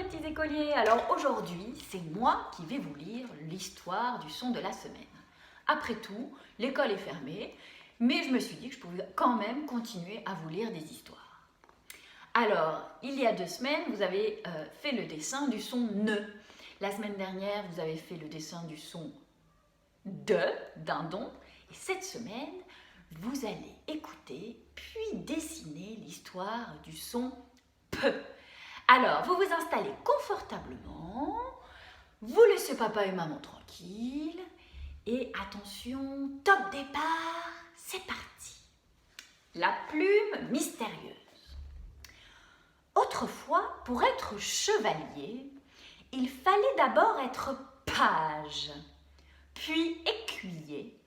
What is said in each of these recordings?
les petits écoliers. Alors aujourd'hui, c'est moi qui vais vous lire l'histoire du son de la semaine. Après tout, l'école est fermée, mais je me suis dit que je pouvais quand même continuer à vous lire des histoires. Alors, il y a 2 semaines, vous avez fait le dessin du son ne. La semaine dernière, vous avez fait le dessin du son de, dindon. Et cette semaine, vous allez écouter puis dessiner l'histoire du son P. Alors, vous vous installez confortablement, vous laissez papa et maman tranquilles, et attention, top départ, c'est parti. La plume mystérieuse. Autrefois, pour être chevalier, il fallait d'abord être page, puis écuyer,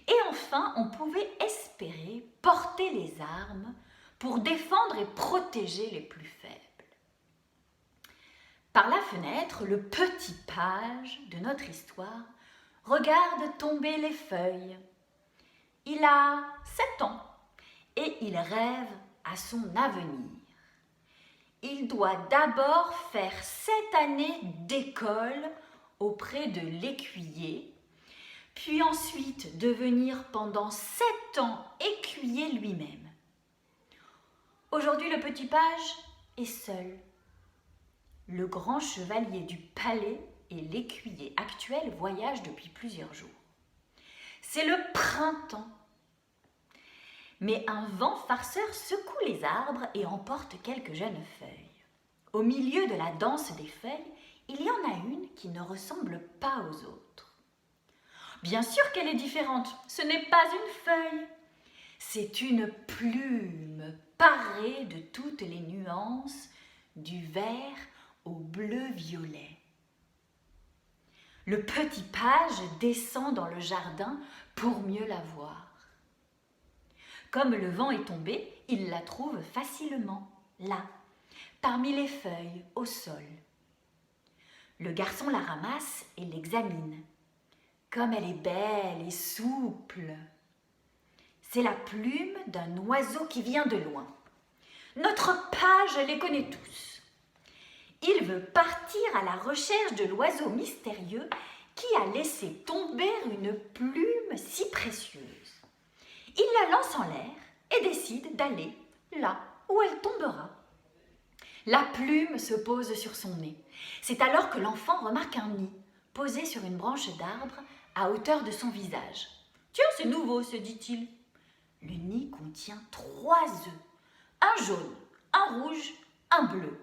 et enfin on pouvait espérer porter les armes pour défendre et protéger les plus faibles. Par la fenêtre, le petit page de notre histoire regarde tomber les feuilles. Il a 7 ans et il rêve à son avenir. Il doit d'abord faire 7 années d'école auprès de l'écuyer, puis ensuite devenir pendant 7 ans écuyer lui-même. Aujourd'hui, le petit page est seul. Le grand chevalier du palais et l'écuyer actuel voyagent depuis plusieurs jours. C'est le printemps. Mais un vent farceur secoue les arbres et emporte quelques jeunes feuilles. Au milieu de la danse des feuilles, il y en a une qui ne ressemble pas aux autres. Bien sûr qu'elle est différente, ce n'est pas une feuille. C'est une plume parée de toutes les nuances du vert au bleu-violet. Le petit page descend dans le jardin pour mieux la voir. Comme le vent est tombé, il la trouve facilement, là, parmi les feuilles, au sol. Le garçon la ramasse et l'examine. Comme elle est belle et souple. C'est la plume d'un oiseau qui vient de loin. Notre page les connaît tous. Il veut partir à la recherche de l'oiseau mystérieux qui a laissé tomber une plume si précieuse. Il la lance en l'air et décide d'aller là où elle tombera. La plume se pose sur son nez. C'est alors que l'enfant remarque un nid posé sur une branche d'arbre à hauteur de son visage. « Tiens, c'est nouveau, se dit-il. » Le nid contient 3 œufs, un jaune, un rouge, un bleu.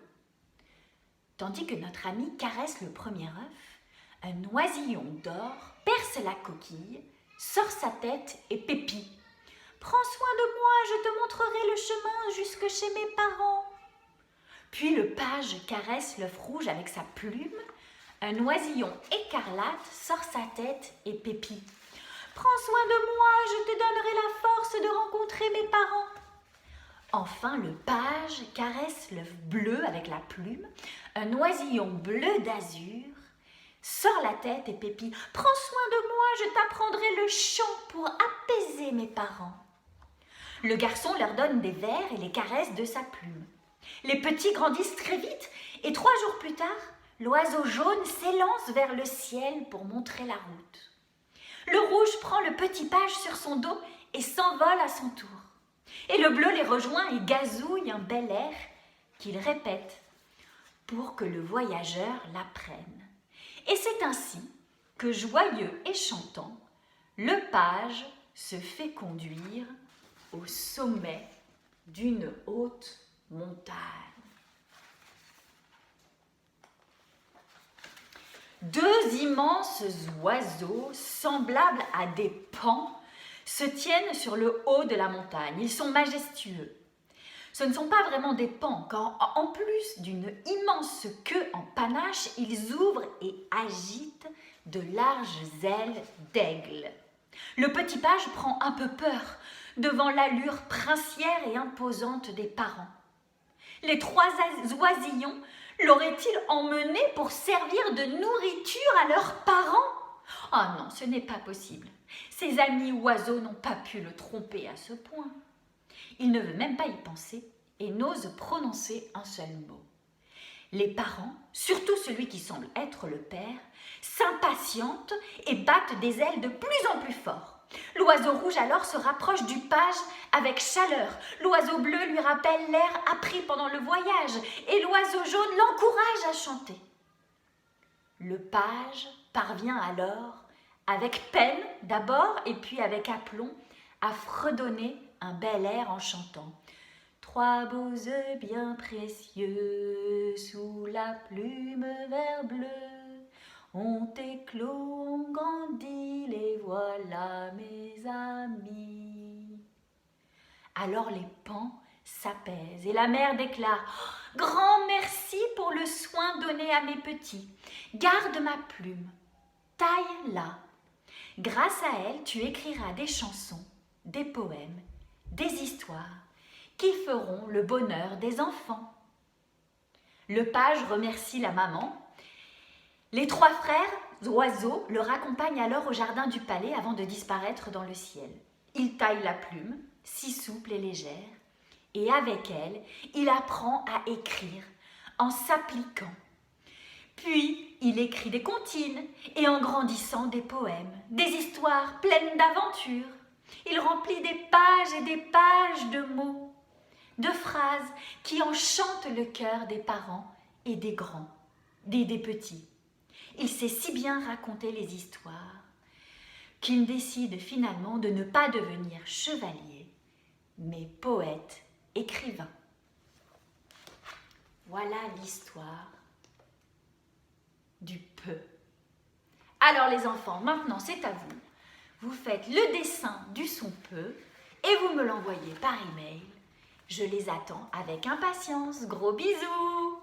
Tandis que notre ami caresse le premier œuf, un oisillon d'or perce la coquille, sort sa tête et pépit. « Prends soin de moi, je te montrerai le chemin jusque chez mes parents. » Puis le page caresse l'œuf rouge avec sa plume. Un oisillon écarlate sort sa tête et pépit. « Prends soin de moi, je te donnerai la force de rencontrer mes parents. » Enfin, le page caresse l'œuf bleu avec la plume. Un oisillon bleu d'azur sort la tête et pépit. « Prends soin de moi, je t'apprendrai le chant pour apaiser mes parents. » Le garçon leur donne des vers et les caresse de sa plume. Les petits grandissent très vite et 3 jours plus tard, l'oiseau jaune s'élance vers le ciel pour montrer la route. Le rouge prend le petit page sur son dos et s'envole à son tour. Et le bleu les rejoint et gazouille un bel air qu'il répète pour que le voyageur l'apprenne. Et c'est ainsi que, joyeux et chantant, le page se fait conduire au sommet d'une haute montagne. 2 immenses oiseaux, semblables à des paons, se tiennent sur le haut de la montagne. Ils sont majestueux. Ce ne sont pas vraiment des paons, car en plus d'une immense queue en panache, ils ouvrent et agitent de larges ailes d'aigle. Le petit page prend un peu peur devant l'allure princière et imposante des parents. Les 3 oisillons l'auraient-ils emmené pour servir de nourriture à leurs parents? Ah non, ce n'est pas possible. Ses amis oiseaux n'ont pas pu le tromper à ce point. Il ne veut même pas y penser et n'ose prononcer un seul mot. Les parents, surtout celui qui semble être le père, s'impatientent et battent des ailes de plus en plus fort. L'oiseau rouge alors se rapproche du page avec chaleur. L'oiseau bleu lui rappelle l'air appris pendant le voyage et l'oiseau jaune l'encourage à chanter. Le page parvient alors, avec peine d'abord et puis avec aplomb, à fredonner un bel air en chantant. Trois beaux œufs bien précieux, sous la plume vert bleu, ont éclos, ont grandi, les voilà mes amis. Alors les paons s'apaisent et la mère déclare « Grand merci pour le soin donné à mes petits. Garde ma plume, taille-la. Grâce à elle, tu écriras des chansons, des poèmes, des histoires qui feront le bonheur des enfants. » Le page remercie la maman. Les trois frères oiseaux le raccompagnent alors au jardin du palais avant de disparaître dans le ciel. Il taille la plume, si souple et légère, et avec elle, il apprend à écrire en s'appliquant. Puis, il écrit des comptines et en grandissant des poèmes, des histoires pleines d'aventures. Il remplit des pages et des pages de mots, de phrases qui enchantent le cœur des parents et des grands, des petits. Il sait si bien raconter les histoires qu'il décide finalement de ne pas devenir chevalier, mais poète, écrivain. Voilà l'histoire du peu. Alors les enfants, maintenant c'est à vous. Vous faites le dessin du son peu et vous me l'envoyez par email. Je les attends avec impatience. Gros bisous!